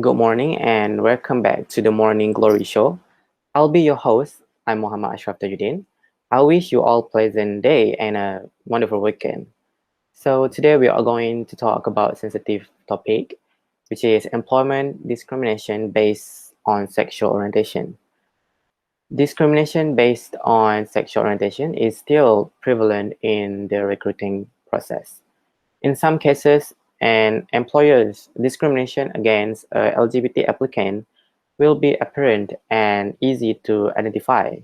Good morning and welcome back to the Morning Glory Show. I'll be your host. I'm Muhammad Ashraf Tajuddin. I wish you all pleasant day and a wonderful weekend. So today we are going to talk about sensitive topic, which is employment discrimination based on sexual orientation. Discrimination based on sexual orientation is still prevalent in the recruiting process. In some cases, an employer's discrimination against a LGBT applicant will be apparent and easy to identify.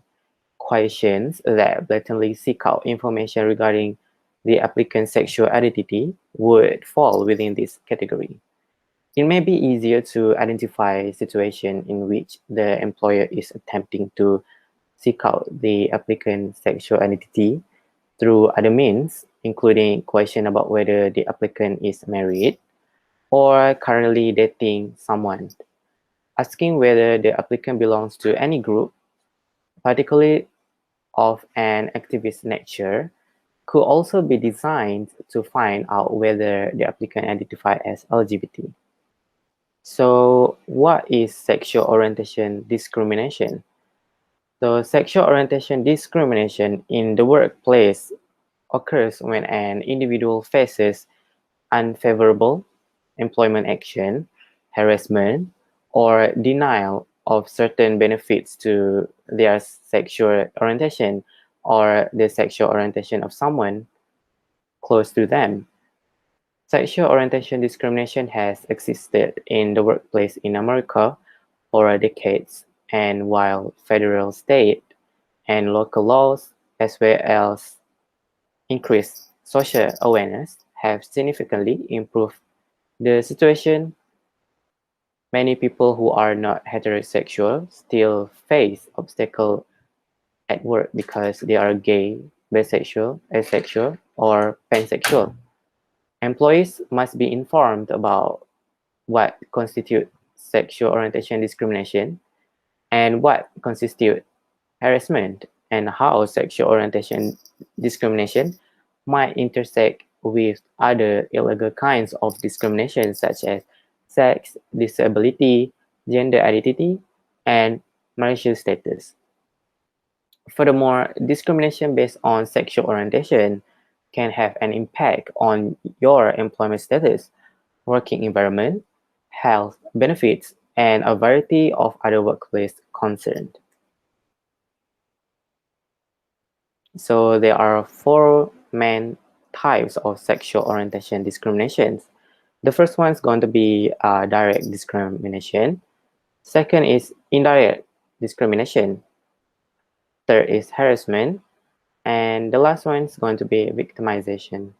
Questions that blatantly seek out information regarding the applicant's sexual identity would fall within this category. It may be easier to identify situations in which the employer is attempting to seek out the applicant's sexual identity through other means, including question about whether the applicant is married or currently dating someone, asking whether the applicant belongs to any group, particularly of an activist nature, could also be designed to find out whether the applicant identifies as LGBT. So, what is sexual orientation discrimination? So, sexual orientation discrimination in the workplace occurs when an individual faces unfavorable employment action, harassment, or denial of certain benefits to their sexual orientation or the sexual orientation of someone close to them. Sexual orientation discrimination has existed in the workplace in America for decades, and while federal, state, and local laws, as well as increased social awareness, have significantly improved the situation, many people who are not heterosexual still face obstacles at work because they are gay, bisexual, asexual, or pansexual. Employees must be informed about what constitutes sexual orientation discrimination and what constitutes harassment and how sexual orientation discrimination might intersect with other illegal kinds of discrimination such as sex, disability, gender identity, and marital status. Furthermore, discrimination based on sexual orientation can have an impact on your employment status, working environment, health benefits, and a variety of other workplace concerns. So there are four main types of sexual orientation discriminations. The first one is going to be direct discrimination. Second is indirect discrimination. Third is harassment. And the last one is going to be victimization.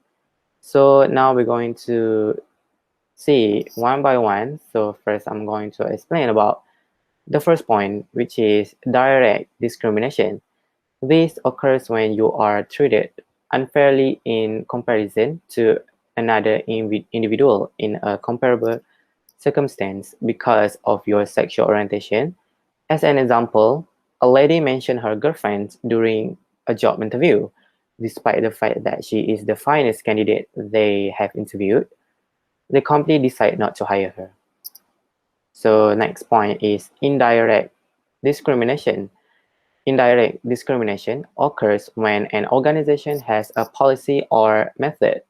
So now we're going to see one by one. So first I'm going to explain about the first point, which is direct discrimination. This occurs when you are treated unfairly in comparison to another individual in a comparable circumstance because of your sexual orientation. As an example, a lady mentioned her girlfriend during a job interview, despite the fact that she is the finest candidate they have interviewed. The company decided not to hire her. So next point is indirect discrimination. Indirect discrimination occurs when an organization has a policy or method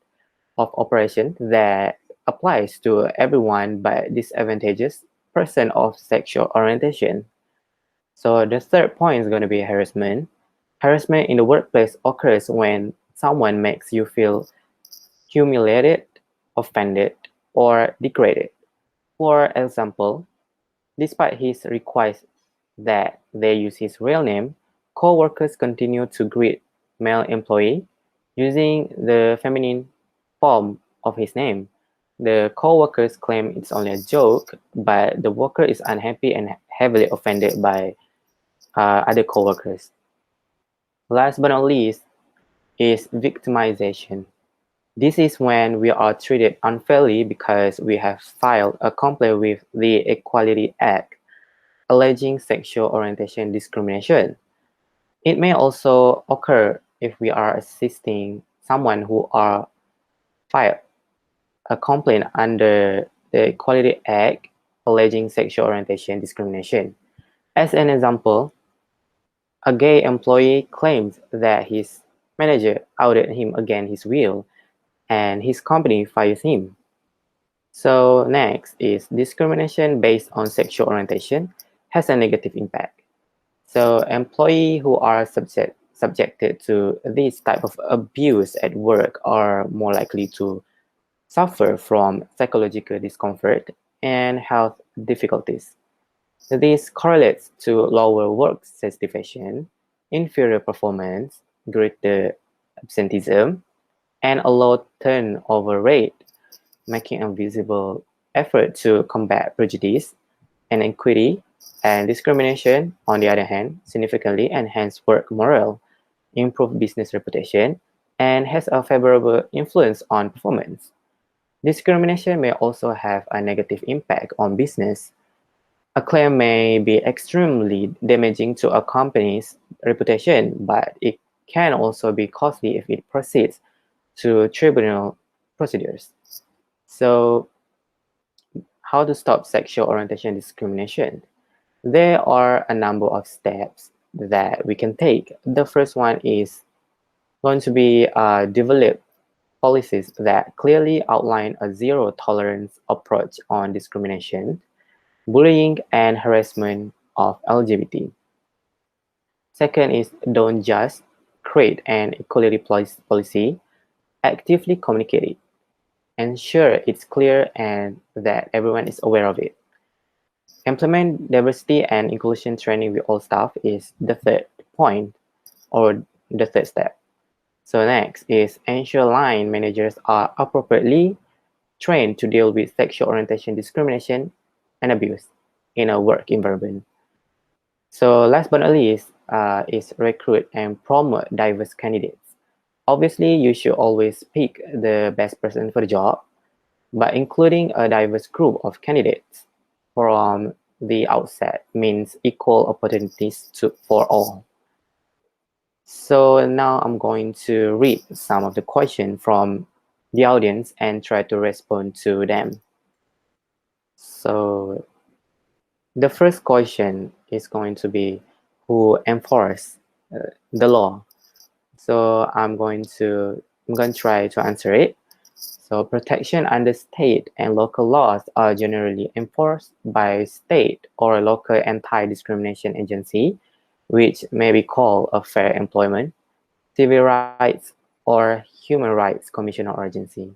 of operation that applies to everyone but disadvantages person of sexual orientation. So the third point is going to be harassment. Harassment in the workplace occurs when someone makes you feel humiliated, offended, or degraded. For example, despite his request that they use his real name, co-workers continue to greet male employee using the feminine form of his name. The co-workers claim it's only a joke, but the worker is unhappy and heavily offended by other co-workers. Last but not least is victimization. This is when we are treated unfairly because we have filed a complaint with the Equality Act alleging sexual orientation discrimination. It may also occur if we are assisting someone who are filed a complaint under the Equality Act alleging sexual orientation discrimination. As an example, a gay employee claims that his manager outed him against his will and his company fires him. So next is discrimination based on sexual orientation has a negative impact. So employees who are subjected to this type of abuse at work are more likely to suffer from psychological discomfort and health difficulties. This correlates to lower work satisfaction, inferior performance, greater absenteeism, and a low turnover rate, making a visible effort to combat prejudice and inequity and discrimination, on the other hand, significantly enhance work morale, improve business reputation, and has a favorable influence on performance. Discrimination may also have a negative impact on business. A claim may be extremely damaging to a company's reputation, but it can also be costly if it proceeds to tribunal procedures. So, how to stop sexual orientation discrimination? There are a number of steps that we can take. The first one is going to be develop policies that clearly outline a zero tolerance approach on discrimination, bullying, and harassment of LGBT. Second is don't just create an equality policy, actively communicate it. Ensure it's clear and that everyone is aware of it. Implement diversity and inclusion training with all staff is the third point or the third step. So next is ensure line managers are appropriately trained to deal with sexual orientation discrimination and abuse in a work environment. So last but not least is recruit and promote diverse candidates. Obviously, you should always pick the best person for the job, but including a diverse group of candidates from the outset means equal opportunities for all. So now I'm going to read some of the questions from the audience and try to respond to them. So the first question is going to be who enforce the law. So I'm going to try to answer it. So protection under state and local laws are generally enforced by state or local anti-discrimination agency, which may be called a fair employment, civil rights, or human rights commission or agency.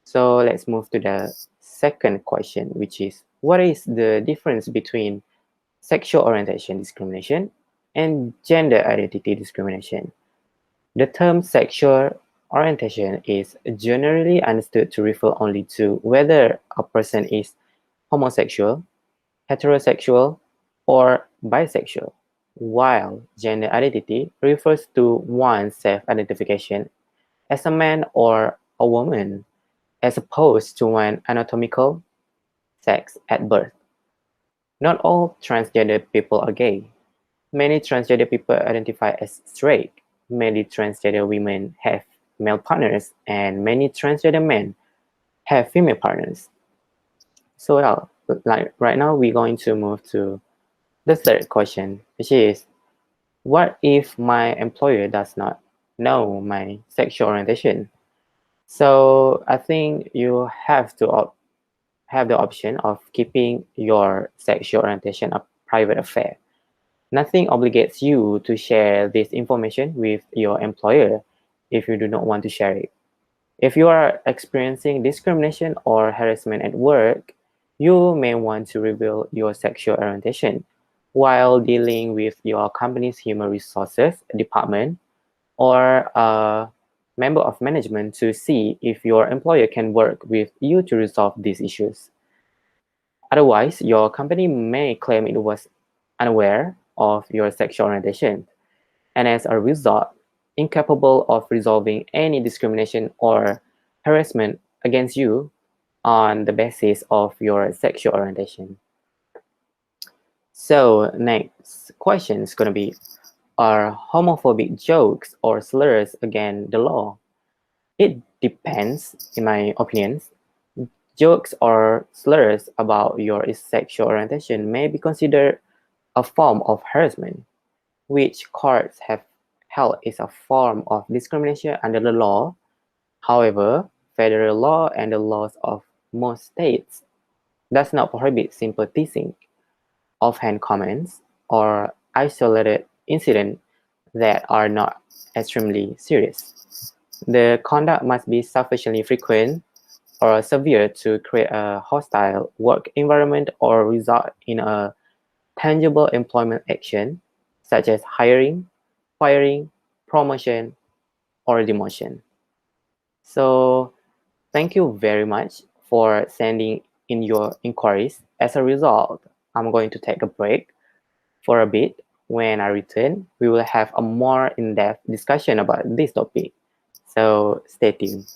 So let's move to the second question, which is what is the difference between sexual orientation discrimination and gender identity discrimination? The term sexual orientation is generally understood to refer only to whether a person is homosexual, heterosexual, or bisexual, while gender identity refers to one's self-identification as a man or a woman, as opposed to one anatomical sex at birth. Not all transgender people are gay. Many transgender people identify as straight. Many transgender women have male partners, and many transgender men have female partners. So, yeah, like right now, we're going to move to the third question, which is what if my employer does not know my sexual orientation? So, I think you have to have the option of keeping your sexual orientation a private affair. Nothing obligates you to share this information with your employer if you do not want to share it. If you are experiencing discrimination or harassment at work, you may want to reveal your sexual orientation while dealing with your company's human resources department or a member of management to see if your employer can work with you to resolve these issues. Otherwise, your company may claim it was unaware of your sexual orientation and as a result, incapable of resolving any discrimination or harassment against you on the basis of your sexual orientation. So next question is going to be, are homophobic jokes or slurs against the law? It depends, in my opinion. Jokes or slurs about your sexual orientation may be considered a form of harassment, which courts have held is a form of discrimination under the law. However, federal law and the laws of most states does not prohibit simple teasing, offhand comments, or isolated incidents that are not extremely serious. The conduct must be sufficiently frequent or severe to create a hostile work environment or result in a tangible employment action, such as hiring, firing, promotion, or demotion. So, thank you very much for sending in your inquiries. As a result, I'm going to take a break for a bit. When I return, we will have a more in-depth discussion about this topic. So, stay tuned.